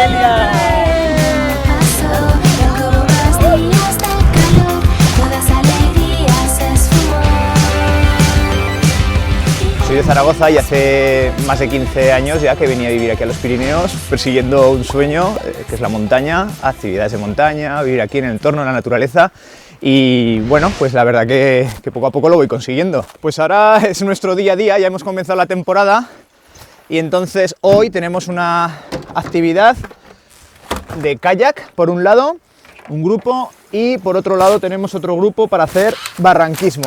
Celia! Soy de Zaragoza y hace más de 15 años ya que venía a vivir aquí a los Pirineos persiguiendo un sueño, que es la montaña, actividades de montaña, vivir aquí en el entorno de la naturaleza. Y bueno, pues la verdad que poco a poco lo voy consiguiendo. Pues ahora es nuestro día a día, ya hemos comenzado la temporada y entonces hoy tenemos una actividad de kayak por un lado, un grupo, y por otro lado tenemos otro grupo para hacer barranquismo.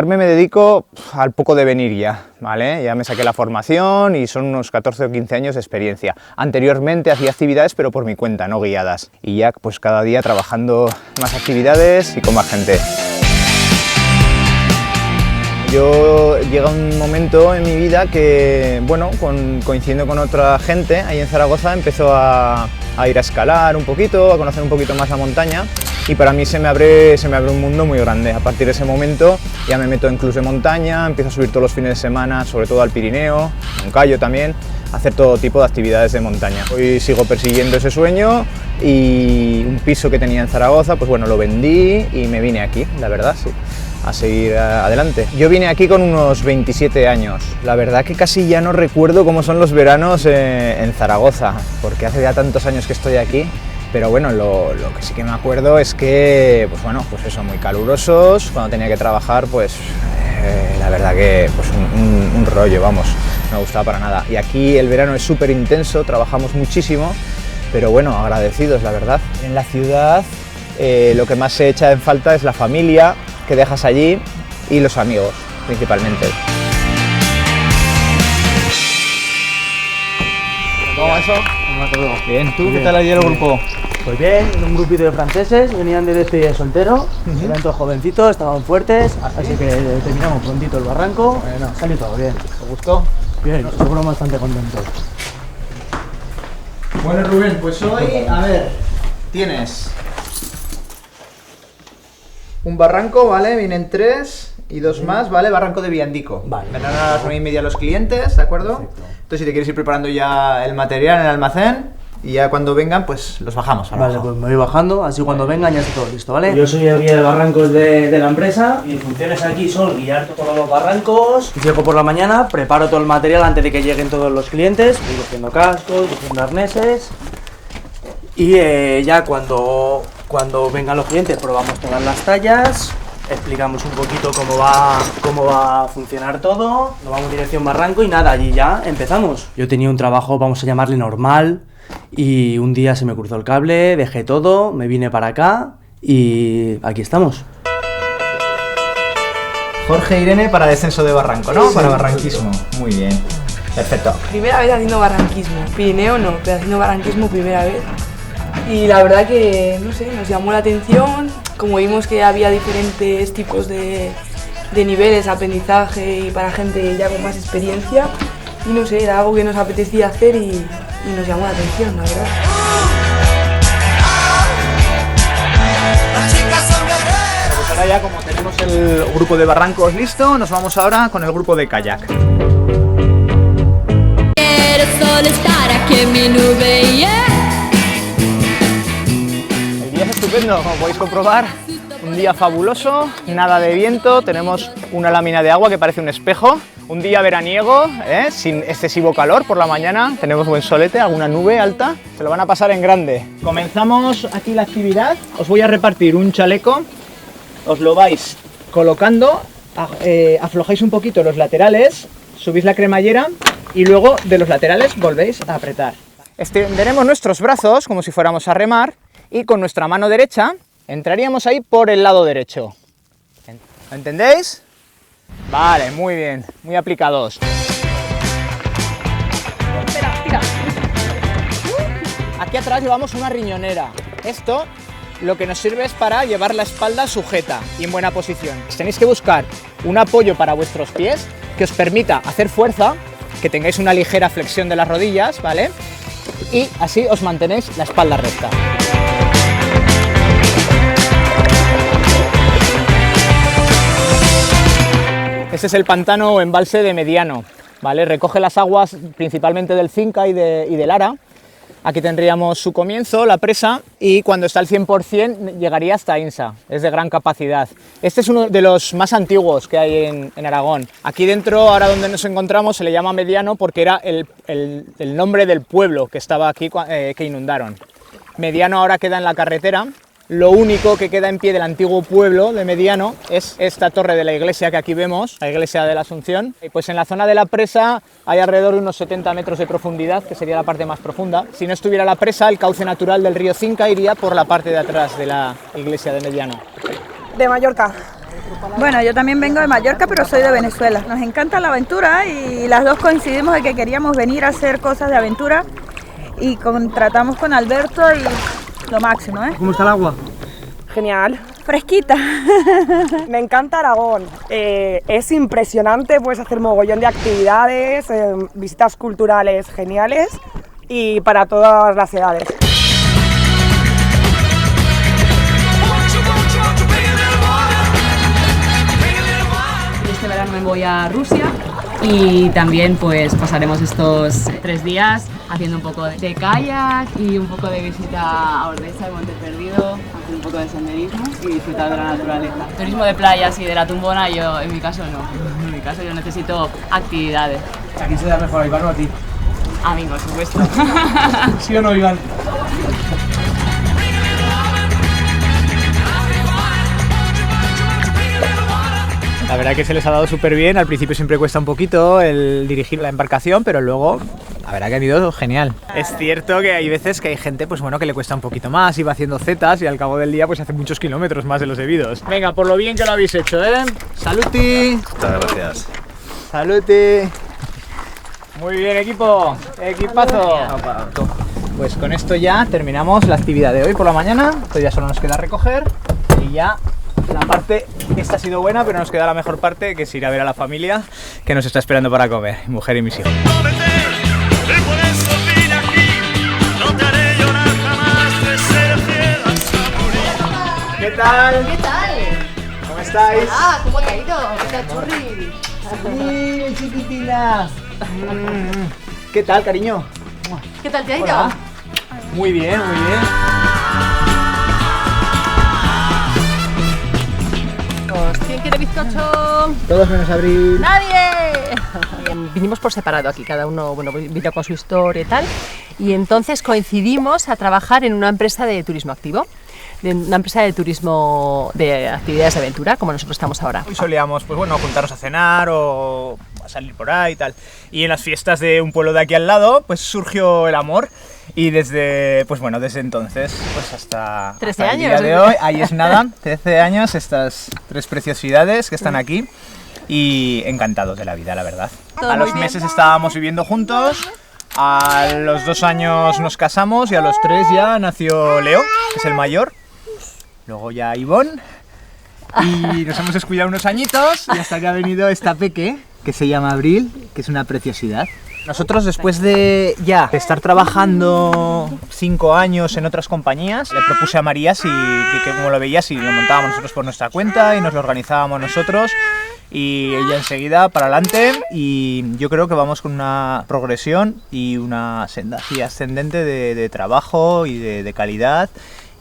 Me dedico al poco de venir ya, ¿vale? Ya me saqué la formación y son unos 14 o 15 años de experiencia. Anteriormente hacía actividades pero por mi cuenta, no guiadas. Y ya pues cada día trabajando más actividades y con más gente. Llega un momento en mi vida que, bueno, coincidiendo con otra gente ahí en Zaragoza, empezó a ir a escalar un poquito, a conocer un poquito más la montaña, y para mí se me abre un mundo muy grande. A partir de ese momento ya me meto en clubs de montaña, empiezo a subir todos los fines de semana, sobre todo al Pirineo, en Cayo también, a hacer todo tipo de actividades de montaña. Hoy sigo persiguiendo ese sueño y un piso que tenía en Zaragoza, pues bueno, lo vendí y me vine aquí, la verdad, sí, a seguir adelante. Yo vine aquí con unos 27 años. La verdad que casi ya no recuerdo cómo son los veranos en Zaragoza, porque hace ya tantos años que estoy aquí. Pero bueno, lo que sí que me acuerdo es que, pues bueno, pues eso, muy calurosos. Cuando tenía que trabajar, pues la verdad que pues un rollo, vamos, no me gustaba para nada. Y aquí el verano es súper intenso, trabajamos muchísimo, pero bueno, agradecidos, la verdad. En la ciudad lo que más se echa en falta es la familia que dejas allí y los amigos, principalmente. ¿Cómo va eso? Todo. Bien, ¿tú qué tal ayer el grupo? Pues bien, un grupito de franceses, venían de despedida de soltero, eran todos jovencitos, estaban fuertes, así que terminamos prontito el barranco, salió todo bien. ¿Te gustó? Bien, seguro bastante contentos. Bueno, Rubén, pues hoy, a ver, tienes un barranco, ¿vale? Vienen 3 y 2 más, ¿vale? Barranco de Viandico. Vale. Vendrán a las 9:30 los clientes, ¿de acuerdo? Perfecto. Entonces, si te quieres ir preparando ya el material en el almacén, y ya cuando vengan, pues los bajamos. Vale, pues me voy bajando, así cuando vengan ya está todo listo, ¿vale? Yo soy el guía de barrancos de la empresa y mis funciones aquí son guiar todos los barrancos. Llego por la mañana, preparo todo el material antes de que lleguen todos los clientes, voy cogiendo cascos, cogiendo arneses y ya cuando vengan los clientes probamos todas las tallas, explicamos un poquito cómo va a funcionar todo, nos vamos dirección barranco y nada, allí ya empezamos. Yo tenía un trabajo, vamos a llamarle normal, y un día se me cruzó el cable, dejé todo, me vine para acá y aquí estamos. Jorge e Irene para descenso de barranco, ¿no? Sí, para barranquismo. Muy bien. Perfecto. Primera vez haciendo barranquismo. Pirineo no, pero haciendo barranquismo primera vez. Y la verdad que, no sé, nos llamó la atención. Como vimos que había diferentes tipos de niveles, aprendizaje y para gente ya con más experiencia. Y no sé, era algo que nos apetecía hacer y nos llamó la atención, la verdad. Bueno, pues ahora ya como tenemos el grupo de barrancos listo, nos vamos ahora con el grupo de kayak. Quiero solo estar aquí en mi nube, yeah. El día es estupendo, como podéis comprobar. Un día fabuloso, nada de viento, tenemos una lámina de agua que parece un espejo. Un día veraniego, sin excesivo calor por la mañana, tenemos buen solete, alguna nube alta, se lo van a pasar en grande. Comenzamos aquí la actividad, os voy a repartir un chaleco, os lo vais colocando, aflojáis un poquito los laterales, subís la cremallera y luego de los laterales volvéis a apretar. Extenderemos nuestros brazos como si fuéramos a remar y con nuestra mano derecha entraríamos ahí por el lado derecho. ¿Lo entendéis? Vale, muy bien, muy aplicados. Espera, tira. Aquí atrás llevamos una riñonera. Esto lo que nos sirve es para llevar la espalda sujeta y en buena posición. Tenéis que buscar un apoyo para vuestros pies que os permita hacer fuerza, que tengáis una ligera flexión de las rodillas, ¿vale? Y así os mantenéis la espalda recta. Este es el pantano o embalse de Mediano, ¿vale? Recoge las aguas principalmente del Cinca y del Ara Aquí tendríamos su comienzo, la presa, y cuando está al 100% llegaría hasta Insa, es de gran capacidad. Este es uno de los más antiguos que hay en Aragón. Aquí dentro, ahora donde nos encontramos, se le llama Mediano porque era el nombre del pueblo que estaba aquí que inundaron. Mediano ahora queda en la carretera. Lo único que queda en pie del antiguo pueblo de Mediano es esta torre de la iglesia que aquí vemos, la iglesia de la Asunción. Y pues en la zona de la presa hay alrededor de unos 70 metros de profundidad, que sería la parte más profunda. Si no estuviera la presa, el cauce natural del río Cinca iría por la parte de atrás de la iglesia de Mediano. De Mallorca. Bueno, yo también vengo de Mallorca, pero soy de Venezuela. Nos encanta la aventura y las dos coincidimos en que queríamos venir a hacer cosas de aventura y tratamos con Alberto y lo máximo, ¿eh? ¿Cómo está el agua? Genial. Fresquita. Me encanta Aragón, es impresionante, puedes hacer mogollón de actividades, visitas culturales geniales y para todas las edades. Este verano me voy a Rusia y también pues pasaremos estos 3 días haciendo un poco de kayak y un poco de visita a Ordesa y Monte Perdido, hacer un poco de senderismo y disfrutar de la naturaleza. Turismo de playas y de la tumbona, yo en mi caso no. En mi caso yo necesito actividades. ¿A quién se da mejor, a Iván o a ti? A mí, por supuesto. ¿Sí o no, Iván? La verdad que se les ha dado súper bien, al principio siempre cuesta un poquito el dirigir la embarcación, pero luego la verdad que ha ido genial. Es cierto que hay veces que hay gente pues bueno, que le cuesta un poquito más y va haciendo zetas y al cabo del día pues hace muchos kilómetros más de los debidos. Venga, por lo bien que lo habéis hecho, ¿eh? ¡Saluti! Muchas gracias. ¡Saluti! Muy bien, equipo, equipazo. Pues con esto ya terminamos la actividad de hoy por la mañana. Esto ya solo nos queda recoger y ya la parte, esta ha sido buena, pero nos queda la mejor parte, que es ir a ver a la familia que nos está esperando para comer, mi mujer y mis hijos. ¿Qué tal? ¿Qué tal? ¿Cómo estáis? Ah, ¿cómo te ha ido? ¿Qué tal, Churri? ¡Sí, chiquitina! ¿Qué tal, cariño? ¿Qué tal te ha ido? Hola. Muy bien, muy bien. ¿Quién quiere bizcocho? Todos menos Abril. ¡Nadie! Vinimos por separado aquí, cada uno vino con su historia y tal, y entonces coincidimos a trabajar en una empresa de turismo activo, de una empresa de turismo de actividades de aventura, como nosotros estamos ahora. Hoy solíamos, pues bueno, juntarnos a cenar o a salir por ahí y tal. Y en las fiestas de un pueblo de aquí al lado, pues surgió el amor. Y desde, pues bueno, desde entonces, pues hasta 13 el años. día de hoy, ahí es nada, 13 años, estas 3 preciosidades que están aquí. Y encantados de la vida, la verdad. Todo A los muy bien. meses estábamos viviendo juntos, a los 2 años nos casamos y a los 3 ya nació Leo, que es el mayor. Luego ya Ivonne. Y nos hemos descuidado unos añitos y hasta que ha venido esta peque, que se llama Abril, que es una preciosidad. Nosotros, después de ya estar trabajando 5 años en otras compañías, le propuse a María que como lo veía, si lo montábamos nosotros por nuestra cuenta y nos lo organizábamos nosotros. Y ella enseguida para adelante, y yo creo que vamos con una progresión y una senda así ascendente de trabajo y de calidad,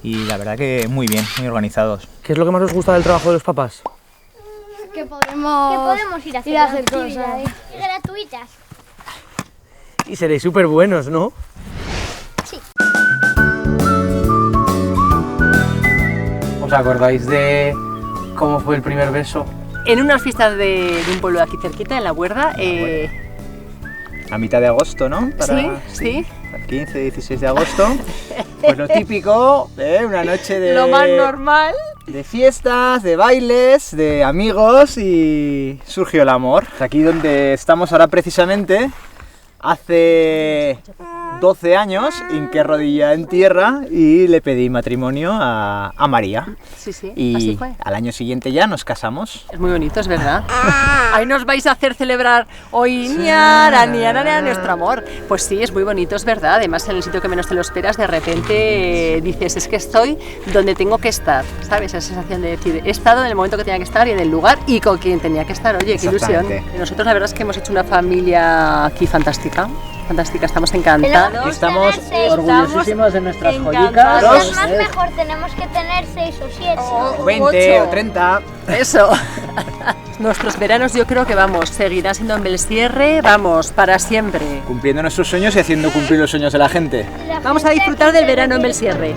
y la verdad que muy bien, muy organizados. ¿Qué es lo que más os gusta del trabajo de los papás? Que podemos ir a hacer cosas gratuitas. Y seréis súper buenos, ¿no? Sí. ¿Os acordáis de cómo fue el primer beso? En unas fiestas de un pueblo de aquí cerquita, en La Huerda. A mitad de agosto, ¿no? Sí. El 15, 16 de agosto. Pues lo típico, una noche de... Lo más normal. De fiestas, de bailes, de amigos, y surgió el amor. Aquí donde estamos ahora precisamente, hace 12 años hinqué rodilla en tierra y le pedí matrimonio a María. Sí, sí, Y así fue. al año siguiente ya nos casamos. Es muy bonito, es verdad. Ahí nos vais a hacer celebrar hoy nuestro amor. Pues sí, es muy bonito, es verdad. Además, en el sitio que menos te lo esperas, de repente dices, es que estoy donde tengo que estar. ¿Sabes? Esa sensación de decir, he estado en el momento que tenía que estar y en el lugar y con quien tenía que estar. Oye, qué ilusión. Exactamente. Nosotros la verdad es que hemos hecho una familia aquí fantástica. fantástica, estamos encantados. Estamos orgullosísimos de nuestras encantados. joyicas. Es más mejor, tenemos que tener 6 o 7. O 20 o 30. Eso. Nuestros veranos yo creo que seguirán siendo en Bellesierre, para siempre. Cumpliendo nuestros sueños y haciendo cumplir los sueños de la gente. Vamos a disfrutar del verano en Bellesierre.